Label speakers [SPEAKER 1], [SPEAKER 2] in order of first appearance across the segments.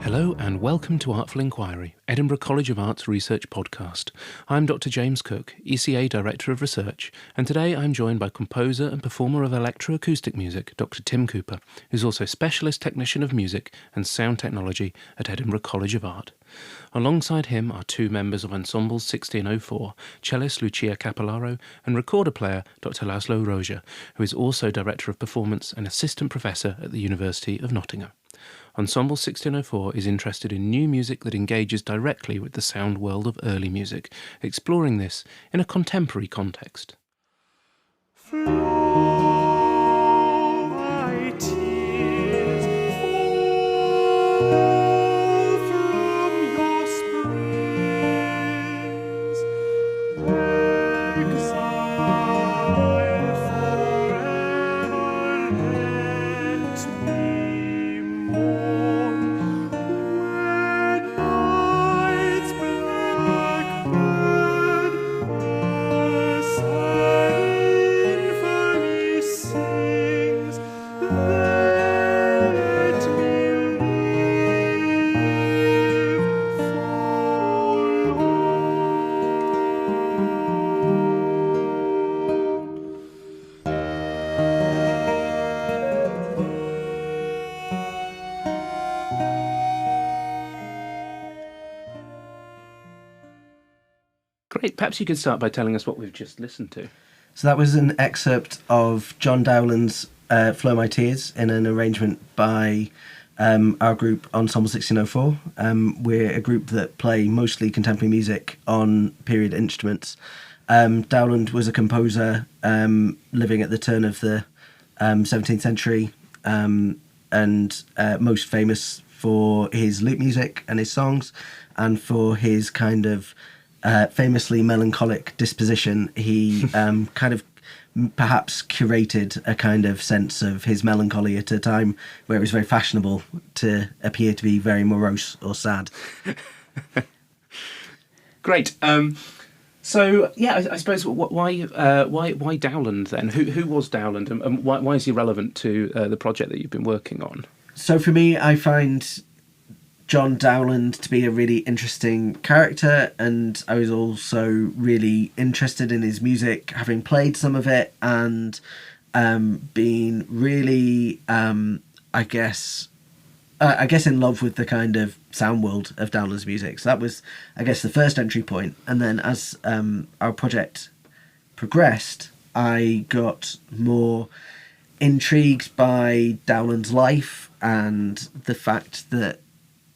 [SPEAKER 1] Hello and welcome to Artful Inquiry, Edinburgh College of Art's research podcast. I'm Dr. James Cook, ECA Director of Research, and today I'm joined by composer and performer of electroacoustic music, Dr. Tim Cooper, who's also Specialist Technician of Music and Sound Technology at Edinburgh College of Art. Alongside him are two members of Ensemble 1604, cellist Lucia Capellaro and recorder player Dr. Laszlo Rozsa, who is also Director of Performance and Assistant Professor at the University of Nottingham. Ensemble 1604 is interested in new music that engages directly with the sound world of early music, exploring this in a contemporary context. Great. Perhaps you could start by telling us what we've just listened to.
[SPEAKER 2] So that was an excerpt of John Dowland's Flow My Tears in an arrangement by our group Ensemble 1604. We're a group that play mostly contemporary music on period instruments. Dowland was a composer living at the turn of the 17th century and most famous for his lute music and his songs, and for his kind of famously melancholic disposition. He kind of perhaps curated a kind of sense of his melancholy at a time where it was very fashionable to appear to be very morose or sad.
[SPEAKER 1] Great. So yeah, I suppose why Dowland then? Who was Dowland, and why is he relevant to the project that you've been working on?
[SPEAKER 2] So for me, I find John Dowland to be a really interesting character, and I was also really interested in his music, having played some of it, and being really, I guess in love with the kind of sound world of Dowland's music. So that was, I guess, the first entry point. And then as our project progressed, I got more intrigued by Dowland's life and the fact that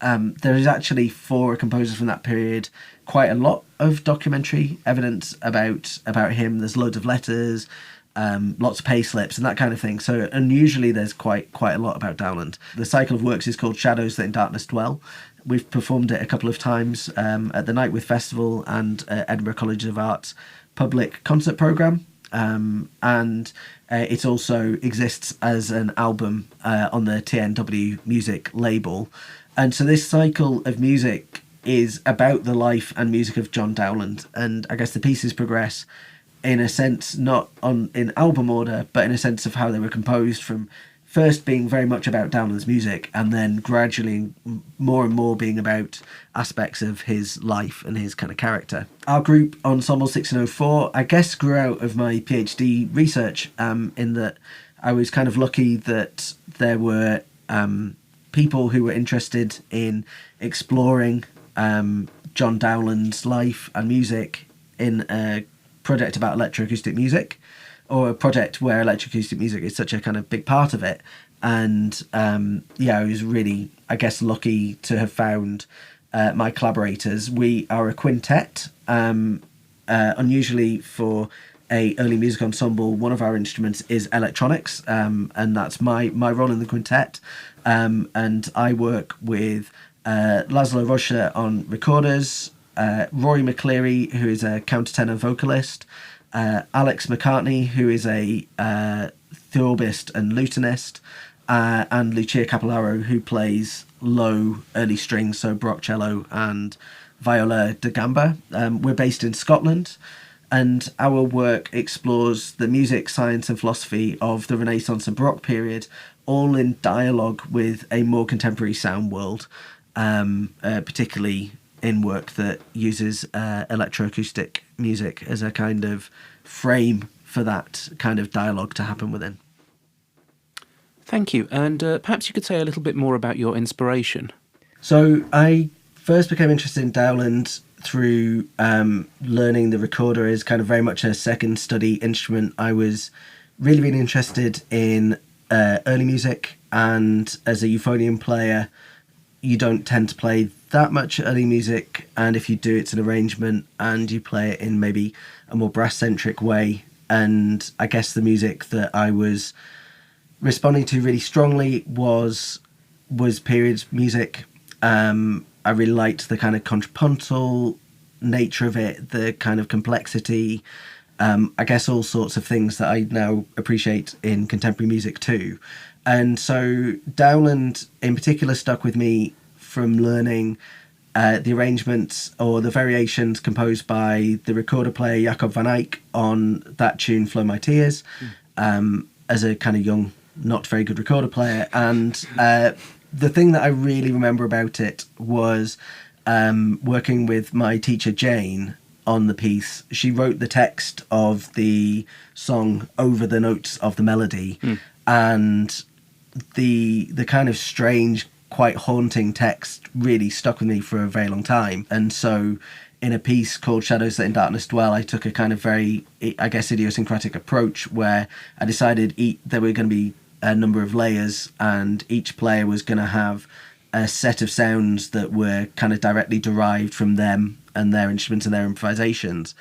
[SPEAKER 2] there is actually, for composers from that period, quite a lot of documentary evidence about him. There's loads of letters, lots of pay slips and that kind of thing. So unusually there's quite a lot about Dowland. The cycle of works is called Shadows That in Darkness Dwell. We've performed it a couple of times at the Night With Festival and Edinburgh College of Art's public concert programme. And it also exists as an album on the TNW Music label. And so this cycle of music is about the life and music of John Dowland. And I guess the pieces progress in a sense, not in album order, but in a sense of how they were composed, from first being very much about Dowland's music and then gradually more and more being about aspects of his life and his kind of character. Our group, Ensemble 1604, I guess grew out of my PhD research in that I was kind of lucky that there were people who were interested in exploring John Dowland's life and music in a project about electroacoustic music, or a project where electroacoustic music is such a kind of big part of it. And I was really, I guess, lucky to have found my collaborators. We are a quintet. Unusually for a early music ensemble, one of our instruments is electronics, and that's my role in the quintet. And I work with Laszlo Rozsa on recorders, Rory McCleary, who is a countertenor vocalist, Alex McCartney, who is a theorbist and lutenist, and Lucia Capellaro, who plays low early strings, so baroque cello and viola da gamba. We're based in Scotland, and our work explores the music, science and philosophy of the Renaissance and Baroque period, all in dialogue with a more contemporary sound world. particularly in work that uses electroacoustic music as a kind of frame for that kind of dialogue to happen within.
[SPEAKER 1] Thank you. And perhaps you could say a little bit more about your inspiration.
[SPEAKER 2] So I first became interested in Dowland through learning the recorder as kind of very much a second study instrument. I was really, really interested in early music, and as a euphonium player, you don't tend to play that much early music, and if you do, it's an arrangement and you play it in maybe a more brass-centric way. And I guess the music that I was responding to really strongly was period music. I really liked the kind of contrapuntal nature of it, the kind of complexity, I guess all sorts of things that I now appreciate in contemporary music too. And so Dowland in particular stuck with me from learning the arrangements or the variations composed by the recorder player Jacob van Eyck on that tune Flow My Tears, as a kind of young, not very good recorder player. And the thing that I really remember about it was working with my teacher Jane on the piece. She wrote the text of the song over the notes of the melody, and the kind of strange, quite haunting text really stuck with me for a very long time. And so in a piece called Shadows That in Darkness Dwell, I took a kind of very, I guess, idiosyncratic approach where I decided there were going to be a number of layers, and each player was going to have a set of sounds that were kind of directly derived from them and their instruments and their improvisations.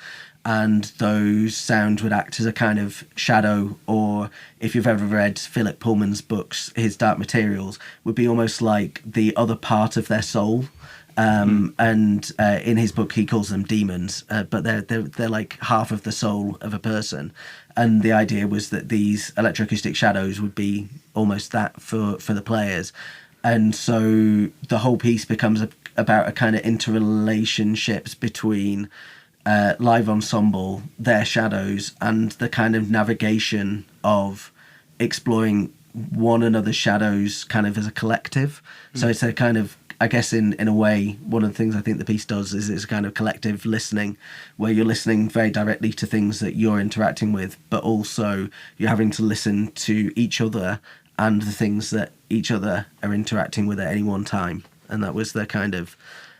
[SPEAKER 2] And those sounds would act as a kind of shadow, or if you've ever read Philip Pullman's books, his Dark Materials, would be almost like the other part of their soul. And in his book, he calls them demons, but they're like half of the soul of a person. And the idea was that these electroacoustic shadows would be almost that for the players. And so the whole piece becomes about a kind of interrelationships between live ensemble, their shadows, and the kind of navigation of exploring one another's shadows kind of as a collective. So it's a kind of, I guess in a way, one of the things I think the piece does is it's a kind of collective listening, where you're listening very directly to things that you're interacting with, but also you're having to listen to each other and the things that each other are interacting with at any one time. And that was the kind of,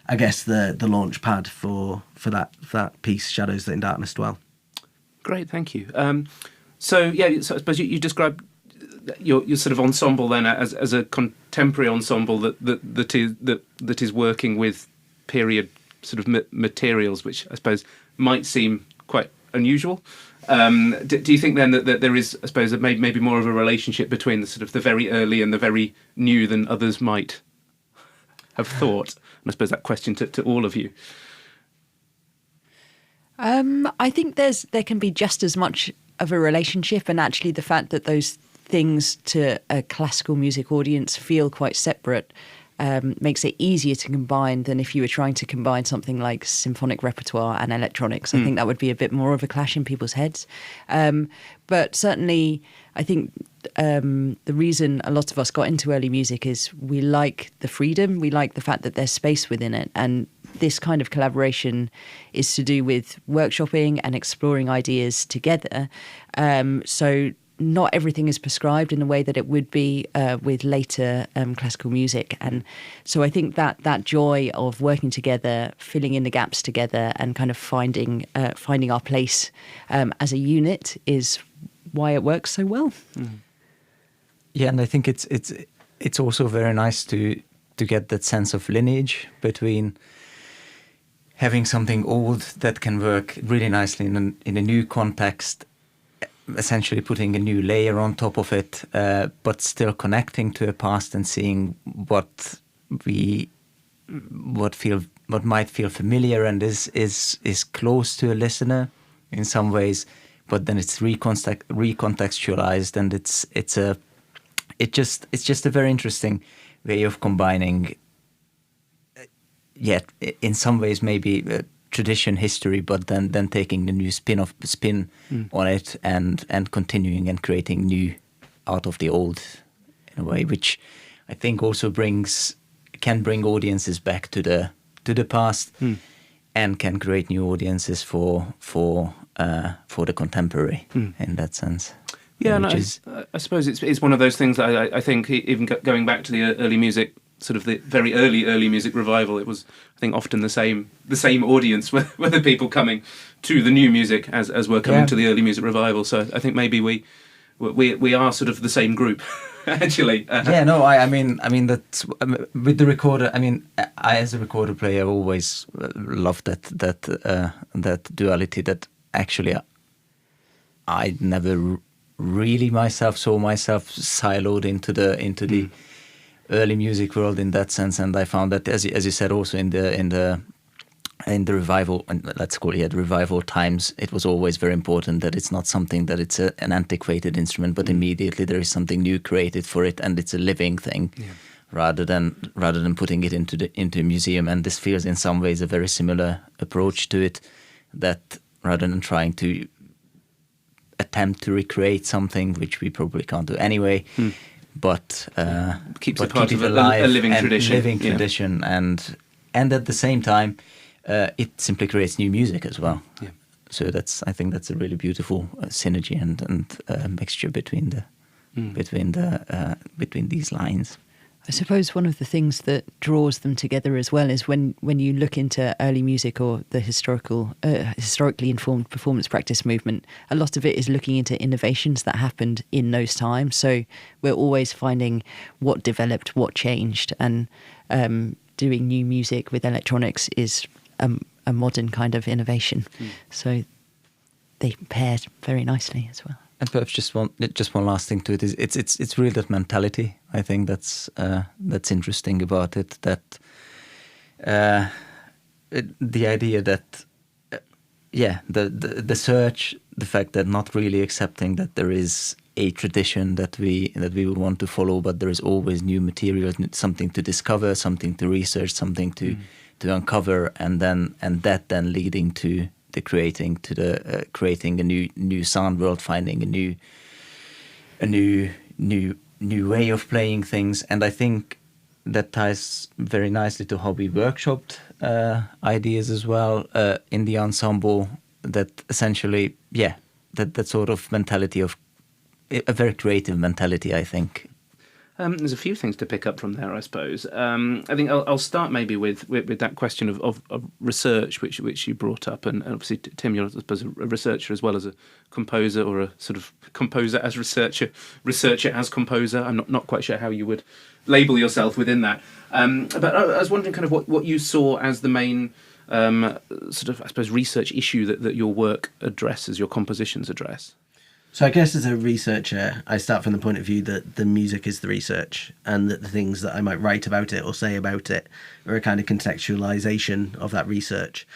[SPEAKER 2] I guess, the launch pad for that piece, Shadows That in Darkness Dwell.
[SPEAKER 1] Great, thank you. So I suppose you described your sort of ensemble then as a contemporary ensemble that is working with period sort of materials, which I suppose might seem quite unusual. Do you think then that there is, I suppose, maybe more of a relationship between the sort of the very early and the very new than others might have thought? And I suppose that question to all of you.
[SPEAKER 3] I think there can be just as much of a relationship, and actually the fact that those things to a classical music audience feel quite separate makes it easier to combine than if you were trying to combine something like symphonic repertoire and electronics. I think that would be a bit more of a clash in people's heads. But certainly, I think the reason a lot of us got into early music is we like the freedom, we like the fact that there's space within it. And this kind of collaboration is to do with workshopping and exploring ideas together. So not everything is prescribed in the way that it would be with later classical music. And so I think that joy of working together, filling in the gaps together, and kind of finding our place as a unit is why it works so well. Mm.
[SPEAKER 4] Yeah, and I think it's also very nice to get that sense of lineage between having something old that can work really nicely in a new context, essentially putting a new layer on top of it, but still connecting to a past and seeing what might feel familiar and is close to a listener in some ways, but then it's recontextualized, and it's just a very interesting way of combining. Yet in some ways maybe tradition history, but then taking the new spin on it and continuing and creating new out of the old in a way, which I think also can bring audiences back to the past, and can create new audiences for the contemporary in that sense.
[SPEAKER 1] Yeah, and I suppose it's one of those things that I think even going back to the early music, sort of the very early music revival, it was, I think, often the same audience, whether people coming to the new music as were coming to the early music revival. So I think maybe we are sort of the same group, actually.
[SPEAKER 4] I mean that's with the recorder. I mean, I as a recorder player always loved that duality. That actually, I never really saw myself siloed into the early music world in that sense, and I found that as you said also in the revival, and let's call it the revival times, it was always very important that it's not something that it's an antiquated instrument, but immediately there is something new created for it, and it's a living thing, rather than putting it into a museum. And this feels in some ways a very similar approach to it, that rather than trying to attempt to recreate something which we probably can't do anyway, but
[SPEAKER 1] keeps it part of a living tradition,
[SPEAKER 4] and at the same time it simply creates new music as well.
[SPEAKER 1] Yeah.
[SPEAKER 4] So I think that's a really beautiful synergy and mixture between these lines.
[SPEAKER 3] I suppose one of the things that draws them together as well is when you look into early music or the historically informed performance practice movement, a lot of it is looking into innovations that happened in those times. So we're always finding what developed, what changed, and doing new music with electronics is a modern kind of innovation. So they paired very nicely as well.
[SPEAKER 4] And perhaps just one last thing to it is it's really that mentality. I think that's interesting about it. That the idea that the search, the fact that not really accepting that there is a tradition that we would want to follow, but there is always new material, something to discover, something to research, something to uncover, and that leading to creating a new sound world, finding a new way of playing things. And I think that ties very nicely to how we workshopped ideas as well in the ensemble. That essentially, that sort of mentality of a very creative mentality, I think.
[SPEAKER 1] There's a few things to pick up from there, I suppose. I think I'll start maybe with that question of research, which you brought up, and obviously Tim, you're I suppose a researcher as well as a composer, or a sort of composer as researcher as composer. I'm not quite sure how you would label yourself within that. But I was wondering kind of what you saw as the main sort of, I suppose, research issue that your work addresses, your compositions address.
[SPEAKER 2] So I guess as a researcher, I start from the point of view that the music is the research, and that the things that I might write about it or say about it are a kind of contextualization of that research.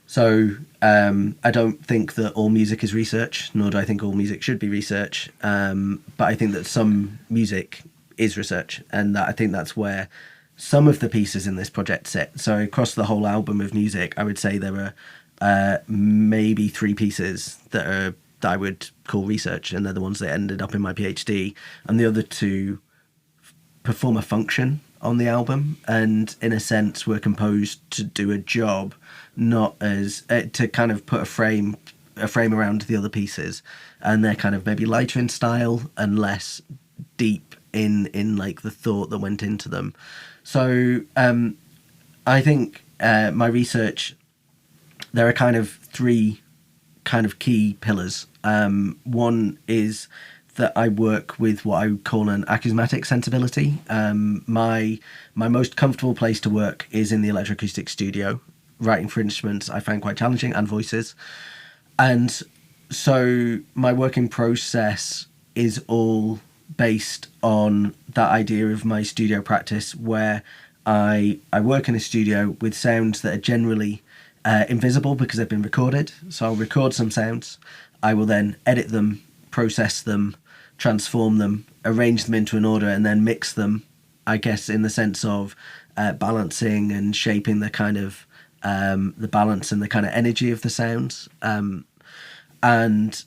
[SPEAKER 2] So I don't think that all music is research, nor do I think all music should be research. But I think that some music is research, and that I think that's where some of the pieces in this project sit. So across the whole album of music, I would say there are maybe 3 pieces that I would call research, and they're the ones that ended up in my PhD, and the other 2 perform a function on the album, and in a sense were composed to do a job, not as to kind of put a frame around the other pieces, and they're kind of maybe lighter in style and less deep in like the thought that went into them. So I think my research, there are kind of 3 kind of key pillars. One is that I work with what I would call an acousmatic sensibility. My most comfortable place to work is in the electroacoustic studio. Writing for instruments I find quite challenging, and voices. And so my working process is all based on that idea of my studio practice, where I work in a studio with sounds that are generally invisible because they've been recorded. So I'll record some sounds, I will then edit them, process them, transform them, arrange them into an order, and then mix them, I guess, in the sense of balancing and shaping the kind of the balance and the kind of energy of the sounds. And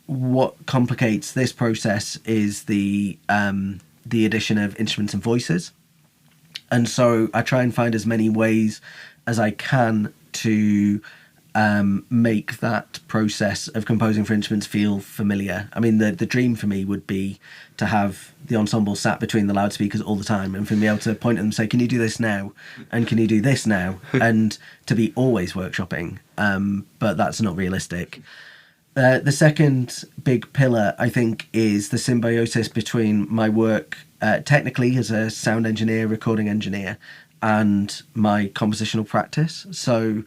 [SPEAKER 2] what complicates this process is the addition of instruments and voices. And so I try and find as many ways as I can to make that process of composing for instruments feel familiar. I mean, the dream for me would be to have the ensemble sat between the loudspeakers all the time and for me able to point at them and say, can you do this now? And can you do this now? And to be always workshopping. But that's not realistic. The second big pillar, I think, is the symbiosis between my work technically as a sound engineer, recording engineer, and my compositional practice. So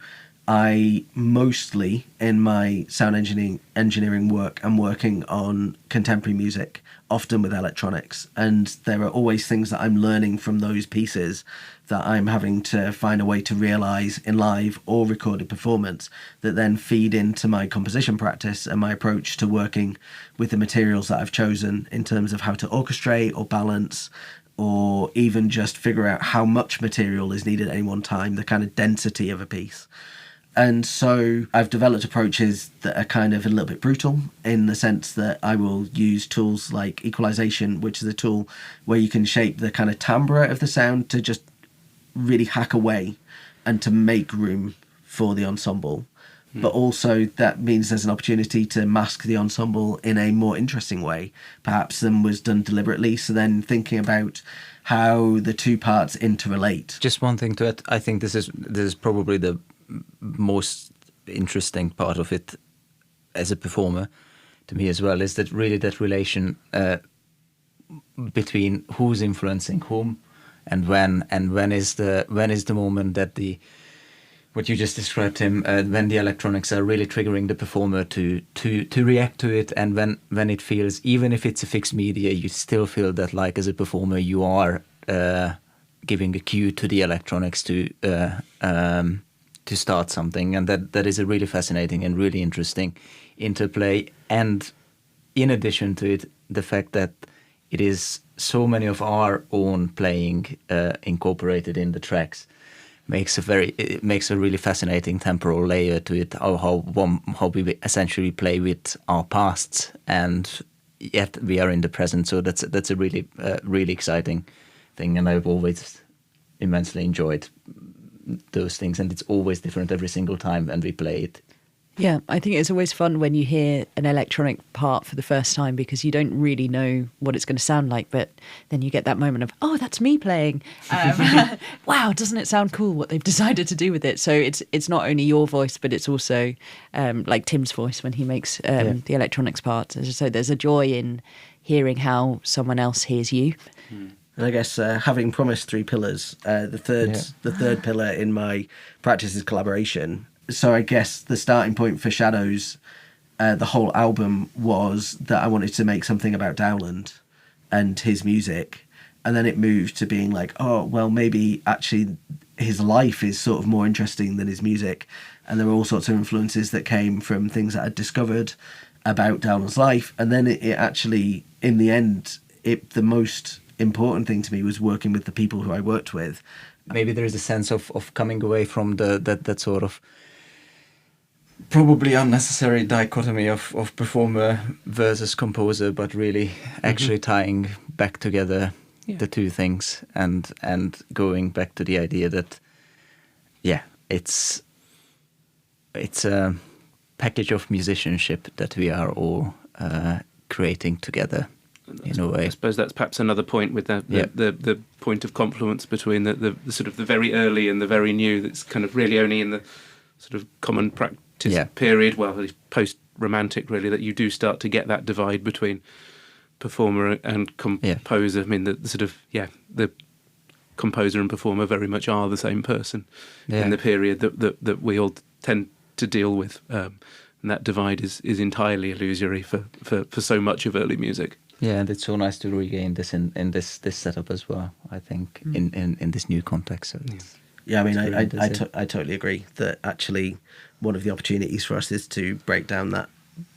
[SPEAKER 2] I mostly, in my sound engineering work, am working on contemporary music, often with electronics. And there are always things that I'm learning from those pieces that I'm having to find a way to realise in live or recorded performance that then feed into my composition practice and my approach to working with the materials that I've chosen in terms of how to orchestrate or balance, or even just figure out how much material is needed at any one time, the kind of density of a piece. And so I've developed approaches that are kind of a little bit brutal in the sense that I will use tools like equalization, which is a tool where you can shape the kind of timbre of the sound to just really hack away and to make room for the ensemble. But also that means there's an opportunity to mask the ensemble in a more interesting way, perhaps than was done deliberately. So then thinking about how the two parts interrelate.
[SPEAKER 4] Just one thing to add, I think this is probably the most interesting part of it as a performer to me as well, is that really that relation between who's influencing whom and when is the moment that what you just described, him, when the electronics are really triggering the performer to react to it, and when it feels, even if it's a fixed media, you still feel that, like, as a performer you are giving a cue to the electronics to start something, and that is a really fascinating and really interesting interplay. And in addition to it, the fact that it is so many of our own playing incorporated in the tracks makes a really fascinating temporal layer to it. How we essentially play with our pasts, and yet we are in the present. So that's a really really exciting thing, and I've always immensely enjoyed those things, and it's always different every single time, and we play it.
[SPEAKER 3] Yeah, I think it's always fun when you hear an electronic part for the first time, because you don't really know what it's going to sound like, but then you get that moment of, oh, that's me playing. Wow, doesn't it sound cool what they've decided to do with it? So it's not only your voice, but it's also like Tim's voice when he makes the electronics part. So there's a joy in hearing how someone else hears you.
[SPEAKER 2] And I guess having promised 3 pillars, the third pillar in my practice is collaboration. So I guess the starting point for Shadows, the whole album, was that I wanted to make something about Dowland and his music. And then it moved to being like, oh, well, maybe actually his life is sort of more interesting than his music. And there were all sorts of influences that came from things that I'd discovered about Dowland's life. And then it actually, in the end, the most important thing to me was working with the people who I worked with.
[SPEAKER 4] Maybe there is a sense of coming away from that sort of probably unnecessary dichotomy of performer versus composer, but really actually tying back together the two things and going back to the idea that it's a package of musicianship that we are all creating together. In a way,
[SPEAKER 1] I suppose that's perhaps another point with the point of confluence between the sort of the very early and the very new. That's kind of really only in the sort of common practice period, well, at least post-romantic, really, that you do start to get that divide between performer and composer. I mean, the sort of the composer and performer very much are the same person in the period that we all tend to deal with, and that divide is entirely illusory for so much of early music.
[SPEAKER 4] Yeah, and it's so nice to regain this in this setup as well, I think, in this new context. So
[SPEAKER 2] I mean, I totally agree that actually one of the opportunities for us is to break down that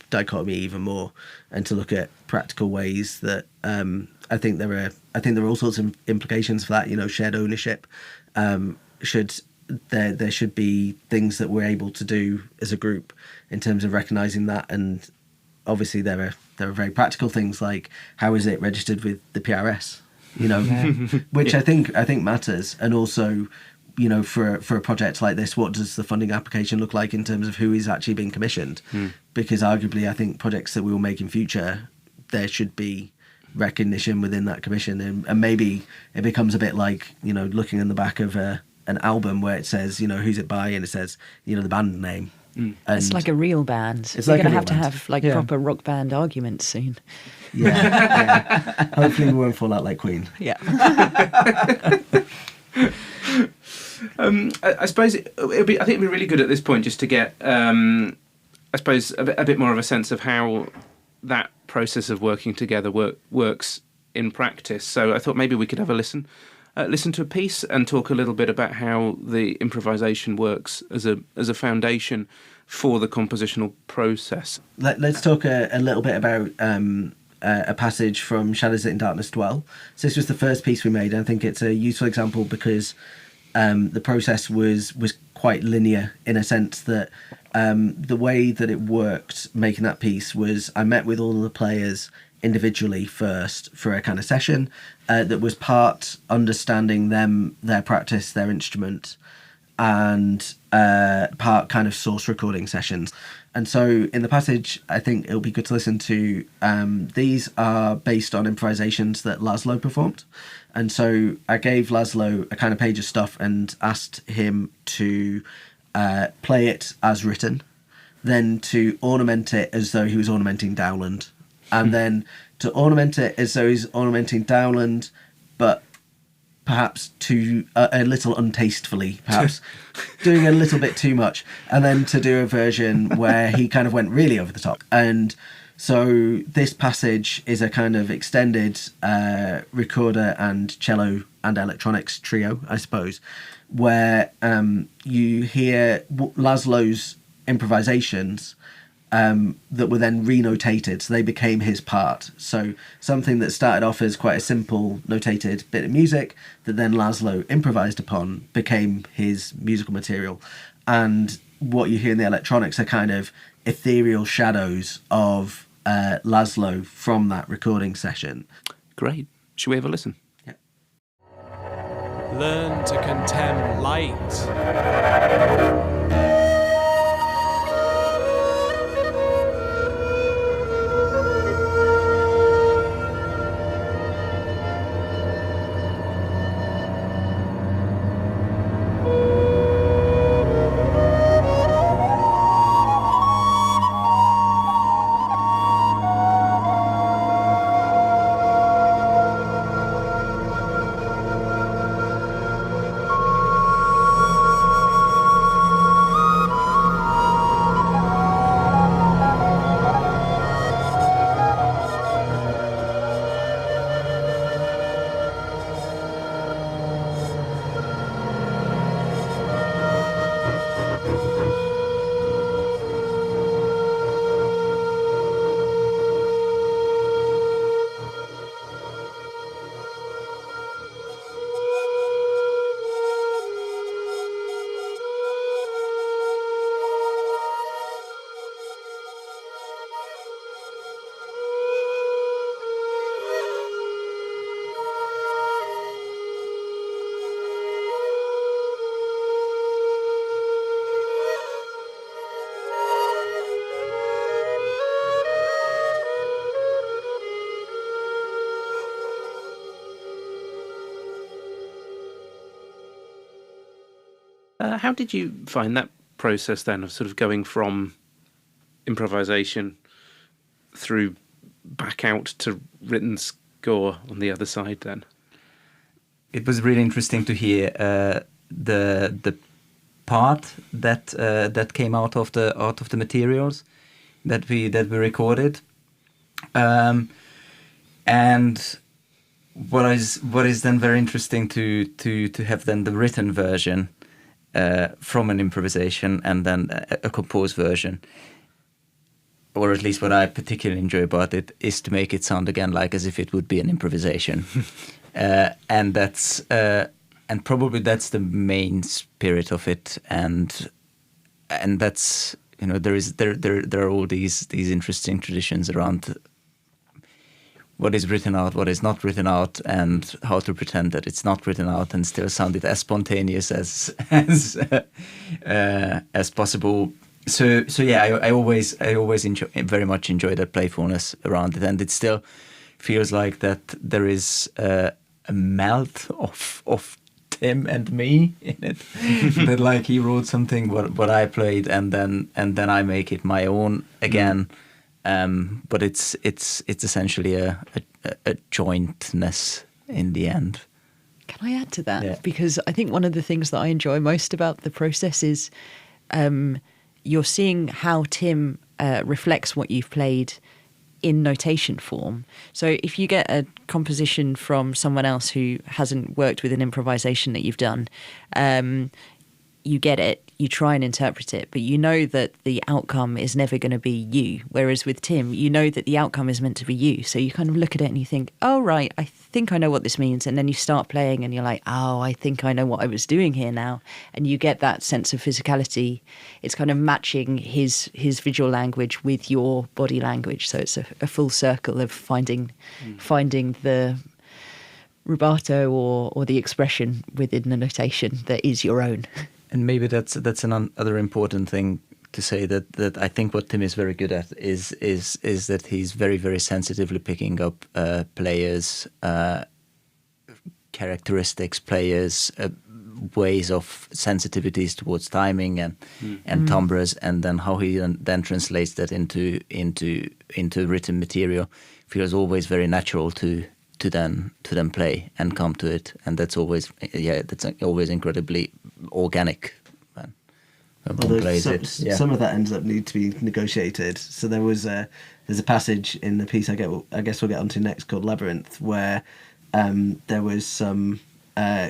[SPEAKER 2] dichotomy even more and to look at practical ways that I think there are all sorts of implications for that. You know, shared ownership. There should be things that we're able to do as a group in terms of recognising that, and obviously there are very practical things like how is it registered with the PRS, you know, which I think matters. And also, you know, for a project like this, what does the funding application look like in terms of who is actually being commissioned? Because arguably, I think projects that we will make in future, there should be recognition within that commission, and maybe it becomes a bit like, you know, looking in the back of an album where it says, you know, who's it by, and it says, you know, the band name. And
[SPEAKER 3] it's like a real band.
[SPEAKER 2] It's
[SPEAKER 3] We're
[SPEAKER 2] like
[SPEAKER 3] going
[SPEAKER 2] a
[SPEAKER 3] to
[SPEAKER 2] real
[SPEAKER 3] have
[SPEAKER 2] band.
[SPEAKER 3] proper rock band arguments soon.
[SPEAKER 2] Yeah. Hopefully we won't fall out like Queen.
[SPEAKER 3] Yeah.
[SPEAKER 1] I suppose I think it'd be really good at this point just to get, I suppose, a bit more of a sense of how that process of working together works in practice. So I thought maybe we could have a listen to a piece and talk a little bit about how the improvisation works as a foundation for the compositional process.
[SPEAKER 2] Let's talk a little bit about a passage from Shadows That in Darkness Dwell. So this was the first piece we made, and I think it's a useful example because the process was quite linear in a sense that the way that it worked making that piece was I met with all of the players individually first for a kind of session that was part understanding them, their practice, their instrument, and part kind of source recording sessions. And so in the passage, I think it'll be good to listen to. These are based on improvisations that Laszlo performed. And so I gave Laszlo a kind of page of stuff and asked him to play it as written, then to ornament it as though he was ornamenting Dowland, and then to ornament it as though he's ornamenting Dowland, but perhaps a little untastefully, perhaps doing a little bit too much, and then to do a version where he kind of went really over the top. And so this passage is a kind of extended recorder and cello and electronics trio, I suppose, where you hear Laszlo's improvisations that were then renotated, so they became his part. So something that started off as quite a simple notated bit of music that then Laszlo improvised upon became his musical material. And what you hear in the electronics are kind of ethereal shadows of Laszlo from that recording session.
[SPEAKER 1] Great. Should we have a listen?
[SPEAKER 2] Yeah.
[SPEAKER 5] Learn to contemn light.
[SPEAKER 1] How did you find that process then of sort of going from improvisation through back out to written score on the other side then?
[SPEAKER 4] It was really interesting to hear the part that came out of the materials that we recorded, and what is then very interesting to have then the written version from an improvisation and then a composed version, or at least what I particularly enjoy about it is to make it sound again like as if it would be an improvisation. And that's and probably that's the main spirit of it, and that's, you know, there are all these interesting traditions around what is written out, what is not written out, and how to pretend that it's not written out and still sound it as spontaneous as possible. So yeah, I always very much enjoy that playfulness around it, and it still feels like that there is a melt of Tim and me in it. That like he wrote something what I played, and then I make it my own again. But it's essentially a jointness in the end.
[SPEAKER 3] Can I add to that?
[SPEAKER 4] Yeah.
[SPEAKER 3] Because I think one of the things that I enjoy most about the process is you're seeing how Tim reflects what you've played in notation form. So if you get a composition from someone else who hasn't worked with an improvisation that you've done, you get it, you try and interpret it, but you know that the outcome is never going to be you. Whereas with Tim, you know that the outcome is meant to be you. So you kind of look at it and you think, oh, right, I think I know what this means. And then you start playing and you're like, oh, I think I know what I was doing here now. And you get that sense of physicality. It's kind of matching his visual language with your body language. So it's a full circle of finding the rubato or the expression within the notation that is your own.
[SPEAKER 4] And maybe that's another important thing to say, that I think what Tim is very good at is that he's very, very sensitively picking up players' characteristics, players' ways of sensitivities towards timing and timbres, and then how he then translates that into written material feels always very natural to then play and come to it, and that's always incredibly organic when one plays it.
[SPEAKER 2] Some of that ends up need to be negotiated. So there's a passage in the piece I guess we'll get onto next called Labyrinth, where there was some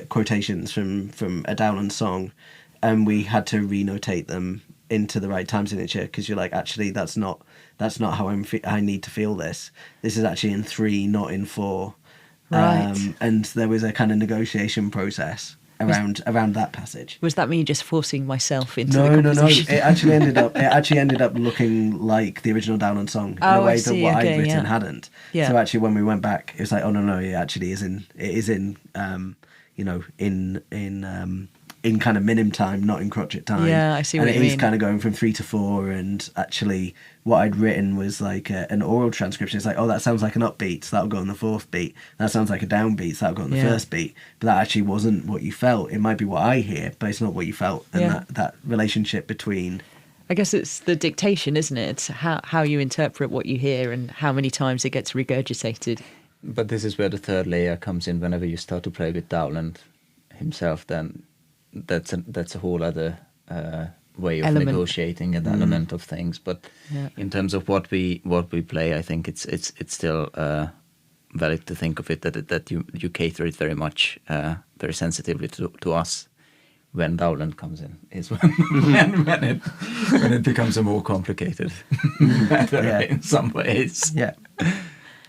[SPEAKER 2] quotations from a Dowland song, and we had to renotate them into the right time signature, because you're like, actually that's not how I need to feel this. This is actually in 3, not in 4.
[SPEAKER 3] Right.
[SPEAKER 2] And there was a kind of negotiation process around that passage.
[SPEAKER 3] Was that me just forcing myself into
[SPEAKER 2] No.
[SPEAKER 3] the composition?
[SPEAKER 2] It actually ended up looking like the original Dowland song in a way that what I'd written hadn't.
[SPEAKER 3] Yeah.
[SPEAKER 2] So actually, when we went back, it was like, oh no, it actually is in kind of minim time, not in crotchet time.
[SPEAKER 3] Yeah, I see what you mean.
[SPEAKER 2] And it is kind of going from 3 to 4, and actually what I'd written was like an oral transcription. It's like, oh, that sounds like an upbeat, so that'll go on the 4th beat. That sounds like a downbeat, so that'll go on the 1st beat. But that actually wasn't what you felt. It might be what I hear, but it's not what you felt. And that relationship between...
[SPEAKER 3] I guess it's the dictation, isn't it? It's how you interpret what you hear and how many times it gets regurgitated.
[SPEAKER 4] But this is where the third layer comes in. Whenever you start to play with Dowland himself, then that's a whole other way of negotiating an element of things. But in terms of what we play, I think it's still valid to think of it that you cater it very much, very sensitively to us. When Dowland comes in is when it becomes a more complicated matter in some ways.
[SPEAKER 2] Yeah.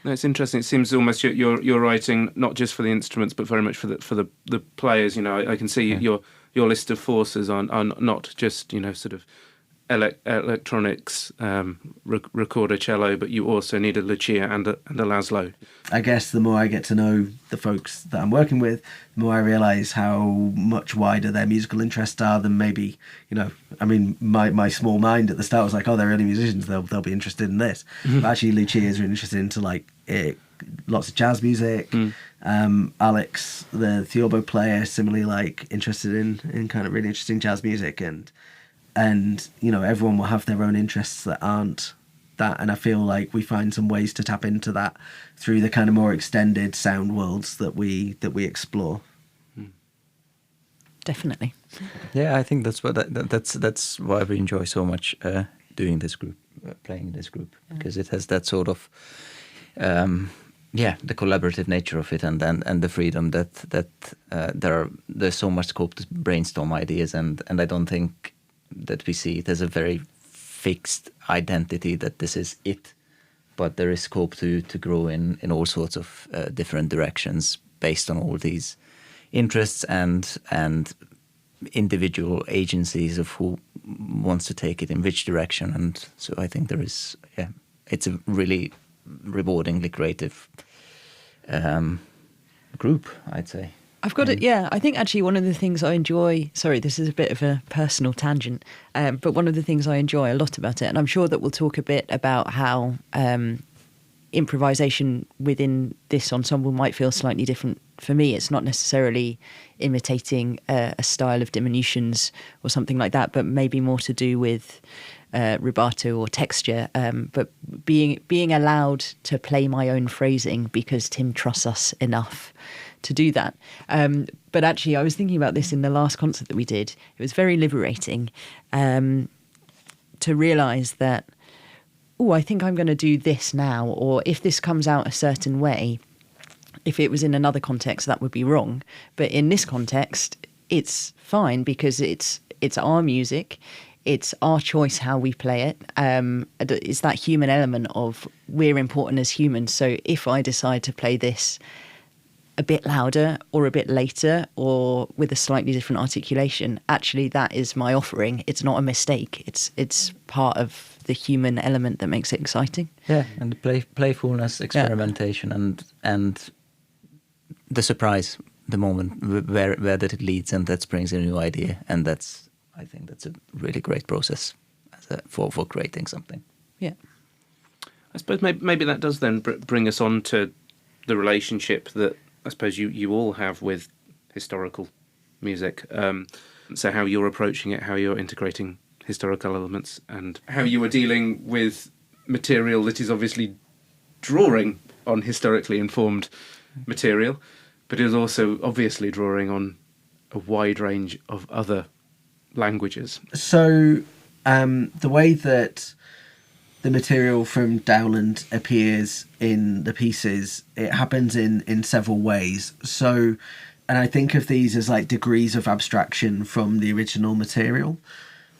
[SPEAKER 1] No, it's interesting. It seems almost you're writing not just for the instruments, but very much for the players. You know, I can see your list of forces are not just sort of electronics, recorder, cello, but you also need a Lucia and a Laszlo. I
[SPEAKER 2] guess the more I get to know the folks that I'm working with, the more I realise how much wider their musical interests are than maybe, my small mind at the start was like, oh, they're early musicians, they'll be interested in this. But actually Lucia is really interested into lots of jazz music. Alex, the theorbo player, similarly interested in kind of really interesting jazz music, and everyone will have their own interests that aren't that, and I feel like we find some ways to tap into that through the kind of more extended sound worlds that we explore.
[SPEAKER 3] Definitely.
[SPEAKER 4] Yeah, I think that's why we enjoy so much doing this group, playing this group, because it has that sort of the collaborative nature of it, and the freedom that there's so much scope to brainstorm ideas, and I don't think that we see it as a very fixed identity that this is it, but there is scope to grow in all sorts of different directions based on all these interests and individual agencies of who wants to take it in which direction. And so I think there is it's a really rewardingly creative group, I'd say.
[SPEAKER 3] I've got it. Yeah, I think actually one of the things I enjoy. Sorry, this is a bit of a personal tangent, but one of the things I enjoy a lot about it, and I'm sure that we'll talk a bit about how improvisation within this ensemble might feel slightly different for me. It's not necessarily imitating a style of diminutions or something like that, but maybe more to do with rubato or texture. But being allowed to play my own phrasing because Tim trusts us enough to do that. But actually, I was thinking about this in the last concert that we did. It was very liberating to realise that, oh, I think I'm going to do this now, or if this comes out a certain way, if it was in another context, that would be wrong. But in this context, it's fine because it's our music. It's our choice how we play it. It's that human element of we're important as humans. So if I decide to play this a bit louder or a bit later or with a slightly different articulation, actually that is my offering. It's not a mistake. It's part of the human element that makes it exciting.
[SPEAKER 4] Yeah, and the playfulness, experimentation, and the surprise, the moment where that it leads, and that brings a new idea, and I think that's a really great process for creating something.
[SPEAKER 3] Yeah,
[SPEAKER 1] I suppose maybe that does then bring us on to the relationship that I suppose you all have with historical music. So how you're approaching it, how you're integrating historical elements, and how you are dealing with material that is obviously drawing on historically informed material, but is also obviously drawing on a wide range of other languages.
[SPEAKER 2] So the way that the material from Dowland appears in the pieces, it happens in several ways. So, and I think of these as like degrees of abstraction from the original material.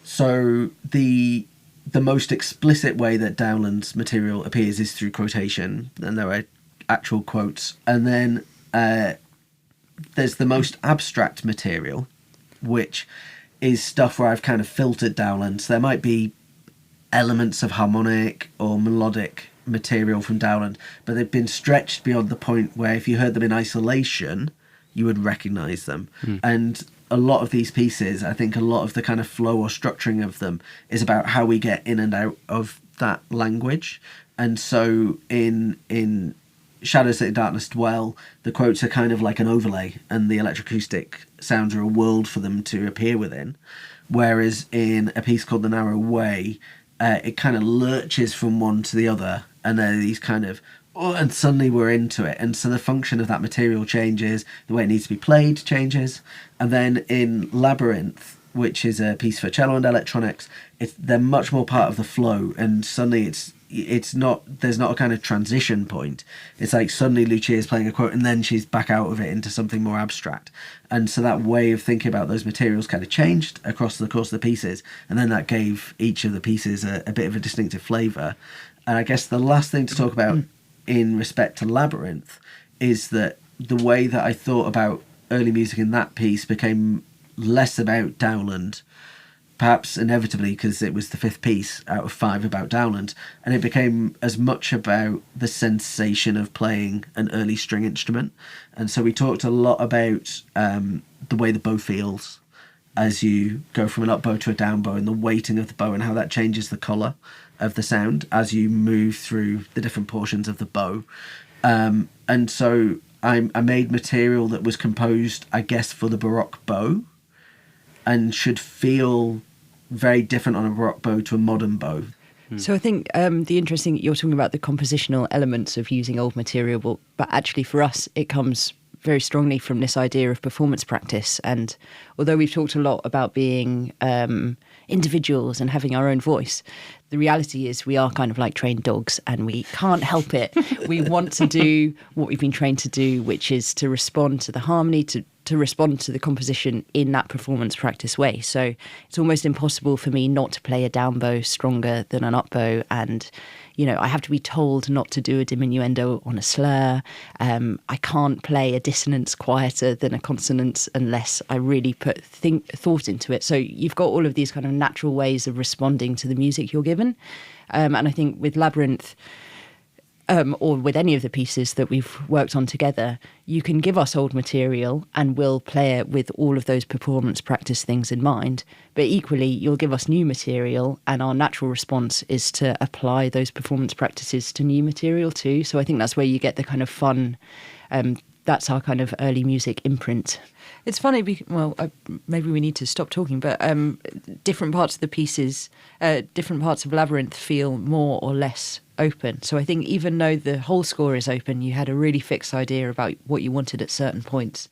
[SPEAKER 2] So the most explicit way that Dowland's material appears is through quotation, and there are actual quotes. And then there's the most abstract material, which is stuff where I've kind of filtered Dowland. So there might be elements of harmonic or melodic material from Dowland, but they've been stretched beyond the point where if you heard them in isolation, you would recognise them. And a lot of these pieces, I think a lot of the kind of flow or structuring of them is about how we get in and out of that language. And so in Shadows That in Darkness Dwell, the quotes are kind of like an overlay, and the electroacoustic sounds are a world for them to appear within. Whereas in a piece called The Narrow Way, it kind of lurches from one to the other, and there are these kind of, and suddenly we're into it. And so the function of that material changes, the way it needs to be played changes. And then in Labyrinth, which is a piece for cello and electronics, they're much more part of the flow, and suddenly there's not a kind of transition point. It's like suddenly Lucia is playing a quote and then she's back out of it into something more abstract. And so that way of thinking about those materials kind of changed across the course of the pieces, and then that gave each of the pieces a bit of a distinctive flavour. And I guess the last thing to talk about in respect to Labyrinth is that the way that I thought about early music in that piece became less about Dowland, perhaps inevitably because it was the fifth piece out of 5 about Dowland, and it became as much about the sensation of playing an early string instrument. And so we talked a lot about the way the bow feels as you go from an up bow to a down bow, and the weighting of the bow and how that changes the colour of the sound as you move through the different portions of the bow. And so I made material that was composed, I guess, for the Baroque bow, and should feel very different on a Baroque bow to a modern bow.
[SPEAKER 3] So I think you're talking about the compositional elements of using old material, but actually for us it comes very strongly from this idea of performance practice. And although we've talked a lot about being individuals and having our own voice, the reality is we are kind of like trained dogs, and we can't help it. We want to do what we've been trained to do, which is to respond to the harmony, to respond to the composition in that performance practice way. So it's almost impossible for me not to play a down bow stronger than an up bow, and I have to be told not to do a diminuendo on a slur. I can't play a dissonance quieter than a consonance unless I really put thought into it. So you've got all of these kind of natural ways of responding to the music you're given. And I think with Labyrinth, or with any of the pieces that we've worked on together, you can give us old material and we'll play it with all of those performance practice things in mind. But equally, you'll give us new material and our natural response is to apply those performance practices to new material too. So I think that's where you get the kind of fun, that's our kind of early music imprint. It's funny, maybe we need to stop talking, but different parts of the pieces, different parts of Labyrinth feel more or less open. So I think even though the whole score is open, you had a really fixed idea about what you wanted at certain points.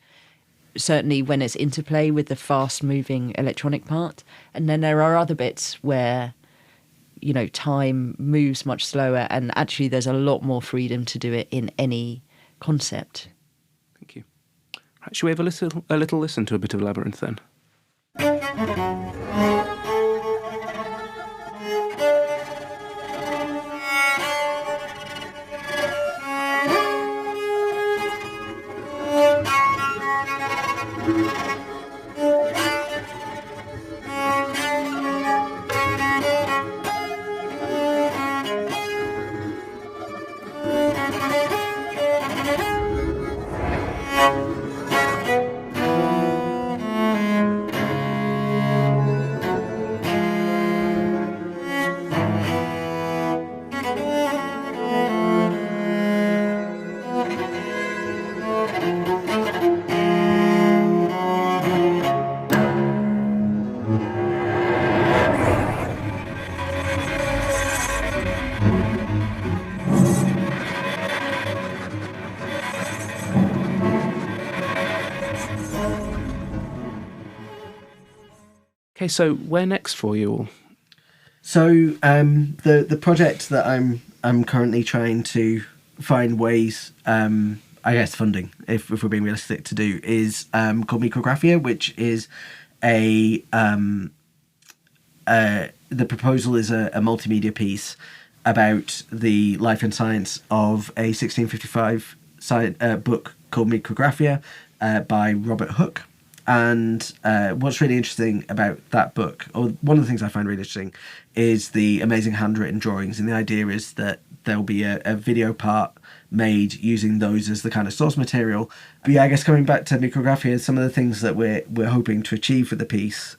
[SPEAKER 3] Certainly when it's interplay with the fast-moving electronic part. And then there are other bits where, you know, time moves much slower and actually there's a lot more freedom to do it in any concept.
[SPEAKER 1] Thank you. Right, shall we have a little listen to a bit of Labyrinth then? Okay, so where next for you all?
[SPEAKER 2] So the project that I'm currently trying to find ways, I guess funding, if we're being realistic, to do is called Micrographia, which is the proposal is a multimedia piece about the life and science of a 1655 book called Micrographia by Robert Hooke. And what's really interesting about that book, or one of the things I find really interesting, is the amazing handwritten drawings. And the idea is that there'll be a video part made using those as the kind of source material. But yeah, I guess coming back to Micrographia, some of the things that we're hoping to achieve with the piece,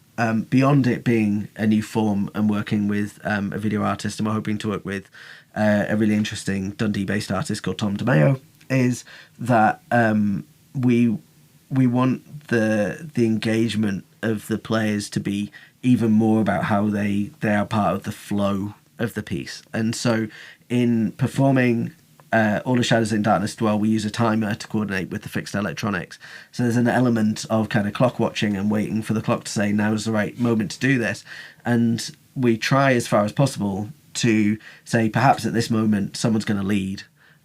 [SPEAKER 2] beyond it being a new form and working with a video artist, and we're hoping to work with a really interesting Dundee-based artist called Tom DeMeo, is that we want the engagement of the players to be even more about how they are part of the flow of the piece. And so in performing All the Shadows in Darkness Dwell, we use a timer to coordinate with the fixed electronics. So there's an element of kind of clock watching and waiting for the clock to say now's the right moment to do this. And we try as far as possible to say perhaps at this moment someone's going to lead.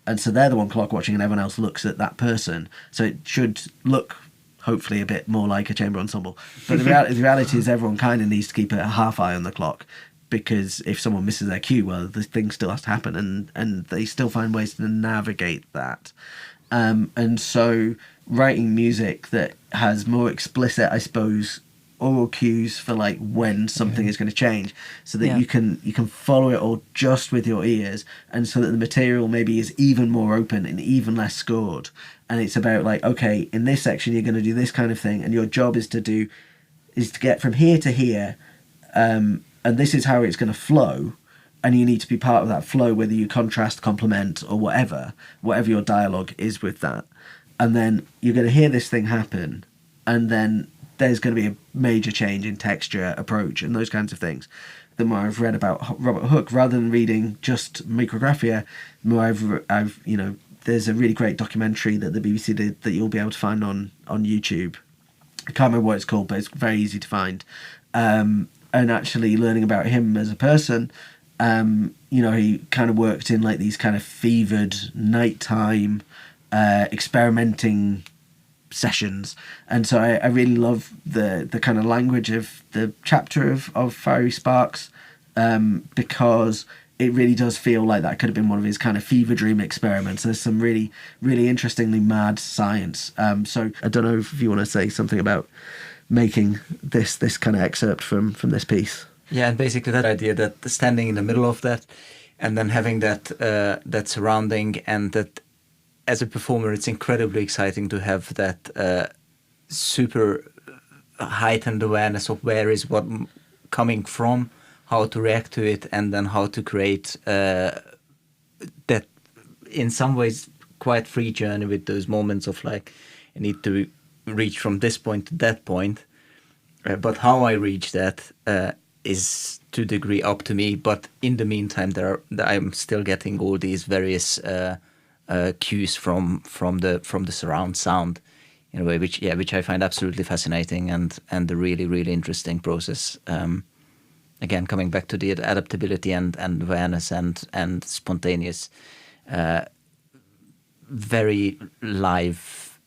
[SPEAKER 2] And so they're the one clock watching and everyone else looks at that person. So it should look hopefully a bit more like a chamber ensemble. But the reality is everyone kind of needs to keep a half eye on the clock, because if someone misses their cue, well, the thing still has to happen, and they still find ways to navigate that. And so writing music that has more explicit, I suppose, oral cues for like when something is going to change, so that you can follow it all just with your ears, and so that the material maybe is even more open and even less scored. And it's about like, okay, in this section you're going to do this kind of thing, and your job is to get from here to here, and this is how it's going to flow, and you need to be part of that flow, whether you contrast, complement, or whatever your dialogue is with that. And then you're going to hear this thing happen, and then there's going to be a major change in texture, approach, and those kinds of things. The more I've read about Robert Hooke, rather than reading just Micrographia, the more I've there's a really great documentary that the BBC did that you'll be able to find on YouTube. I can't remember what it's called, but it's very easy to find. And actually learning about him as a person, he kind of worked in like these kind of fevered nighttime experimenting sessions, and so I really love the kind of language of the chapter of Fiery Sparks, because it really does feel like that could have been one of his kind of fever dream experiments. There's some really, really interestingly mad science. So I don't know if you want to say something about making this kind of excerpt from this piece.
[SPEAKER 4] Yeah, and basically that idea that standing in the middle of that and then having that surrounding, and that as a performer, it's incredibly exciting to have that super heightened awareness of where is what coming from, how to react to it, and then how to create that in some ways quite free journey with those moments of like, I need to reach from this point to that point, but how I reach that is to a degree up to me. But in the meantime, I'm still getting all these various cues from the surround sound in a way, which I find absolutely fascinating and a really, really interesting process. Again, coming back to the adaptability and awareness and spontaneous, very live,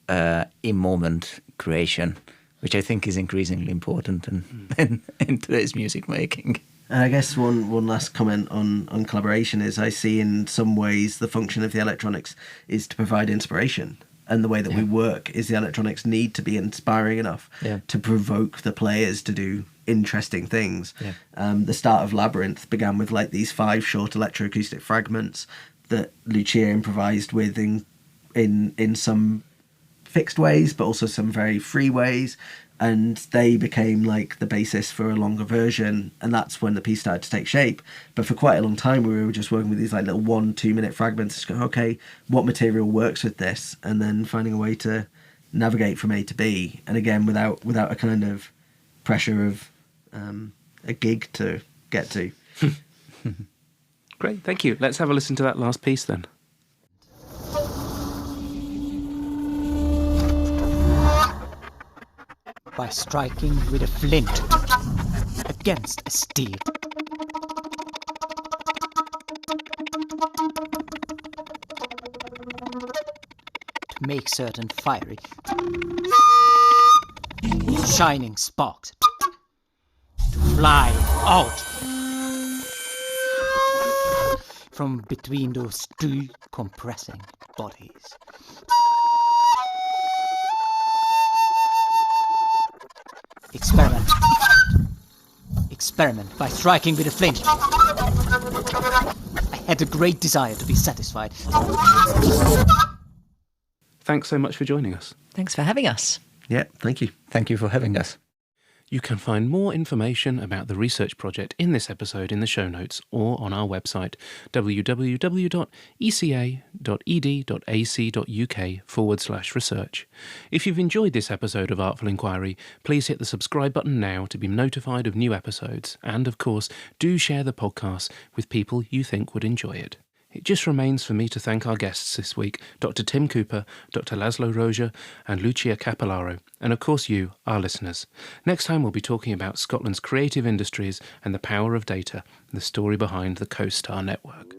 [SPEAKER 4] in-moment creation, which I think is increasingly important in today's music making.
[SPEAKER 2] And I guess one last comment on collaboration is I see in some ways the function of the electronics is to provide inspiration. And the way that we work is the electronics need to be inspiring enough to provoke the players to do interesting things. The start of Labyrinth began with like these 5 short electroacoustic fragments that Lucia improvised with in some fixed ways, but also some very free ways. And they became like the basis for a longer version, and that's when the piece started to take shape. But for quite a long time we were just working with these like little 1-2 minute fragments, just going, okay, what material works with this, and then finding a way to navigate from A to B, and again without a kind of pressure of a gig to get to.
[SPEAKER 1] Great, thank you. Let's have a listen to that last piece then.
[SPEAKER 6] By striking with a flint against a steel. To make certain fiery, shining sparks to fly out from between those 2 compressing bodies. Experiment by striking with a flint. I had a great desire to be satisfied.
[SPEAKER 1] Thanks so much for joining us.
[SPEAKER 3] Thanks for having us.
[SPEAKER 2] Yeah, thank you.
[SPEAKER 4] Thank you for having us.
[SPEAKER 1] You can find more information about the research project in this episode in the show notes or on our website www.eca.ed.ac.uk/research. If you've enjoyed this episode of Artful Inquiry, please hit the subscribe button now to be notified of new episodes, and of course do share the podcast with people you think would enjoy it. It just remains for me to thank our guests this week, Dr. Tim Cooper, Dr. Laszlo Rozsa and Lucia Capellaro, and of course you, our listeners. Next time we'll be talking about Scotland's creative industries and the power of data, the story behind the CoStar network.